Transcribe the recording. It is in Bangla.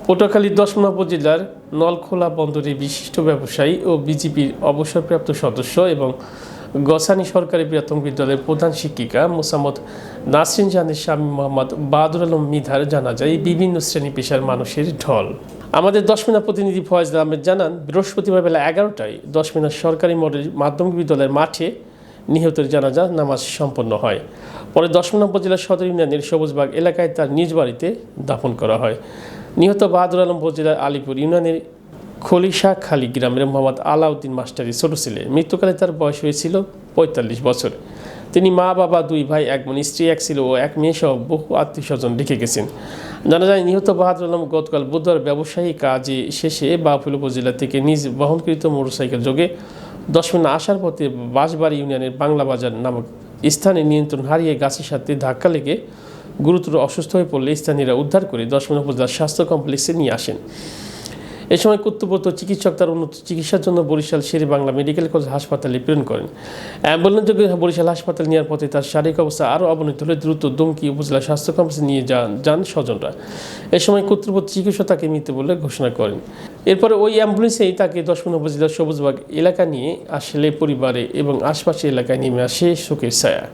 পটুয়াখালীর ১০ নং উপজেলার নলখোলা বন্দরের বিশিষ্ট ব্যবসায়ী ও বিজিবির অবসরপ্রাপ্ত সদস্য এবং গসানি সরকারি প্রাথমিক বিদ্যালয়ের প্রধান শিক্ষিকা মোসাম্মদ নাসরিন জাহানের স্বামী মোহাম্মদ বাহাদুর আলম মৃধার জানাজায় বিভিন্ন শ্রেণী পেশার মানুষের ঢল। আমাদের ১০ মিনা প্রতিনিধি ফয়েজ আহমেদ জানান, বৃহস্পতিবার বেলা ১১টায় ১০ মিনা সরকারি মডেল মাধ্যমিক বিদ্যালয়ের মাঠে নিহতের জানাজা নামাজ সম্পন্ন হয়। পরে ১০ মিনা উপজেলার সদর ইউনিয়নের সবুজবাগ এলাকায় তার নিজ বাড়িতে দাফন করা হয়। নিহত বাহাদুর আলম উপজেলার আলীপুর ইউনিয়নের খলিশাখালী গ্রামের মোহাম্মদ আলাউদ্দিন মাস্টারের ছোট ছেলে। মৃত্যুকালে তার বয়স হয়েছিল ৪৫ বছর। তিনি মা, বাবা, ২ ভাই, ১ বোন, স্ত্রী, ১ ছেলে ও ১ মেয়ে সহ বহু আত্মীয়স্বজন রেখে গেছেন। জানা যায়, নিহত বাহাদুর আলম গতকাল বুধবার ব্যবসায়ী কাজে শেষে বাউফল উপজেলা থেকে নিজ বহনকৃত মোটরসাইকেল যোগে ১০ মিনা আসার পথে বাঁশবাড়ি ইউনিয়নের বাংলা বাজার নামক স্থানে নিয়ন্ত্রণ হারিয়ে গাছের সাথে ধাক্কা লেগে গুরুতর অসুস্থ হয়ে পড়লে স্থানীয়রা উদ্ধার করে ১০ মিনা উপজেলার স্বাস্থ্য কমপ্লেক্সে নিয়ে আসেন। এ সময় কর্তব্যরত চিকিৎসক তার উন্নত চিকিৎসার জন্য বরিশাল শেরে বাংলা মেডিকেল কলেজ হাসপাতালে প্রেরণ করেন। অ্যাম্বুলেন্স যোগে বরিশাল হাসপাতালে নেওয়ার পথে তার শারীরিক অবস্থা আরও অবনতি হলে দ্রুত দুমকি উপজেলা স্বাস্থ্য কমপ্লেক্সে নিয়ে যান স্বজনরা। এ সময় কর্তৃপক্ষ চিকিৎসক তাকে মৃত বলে ঘোষণা করেন। এরপরে ওই অ্যাম্বুলেন্সেই তাকে ১০ মিনা উপজেলার সবুজবাগ এলাকা নিয়ে আসলে পরিবারে এবং আশপাশের এলাকায় নেমে আসে শোকের ছায়া।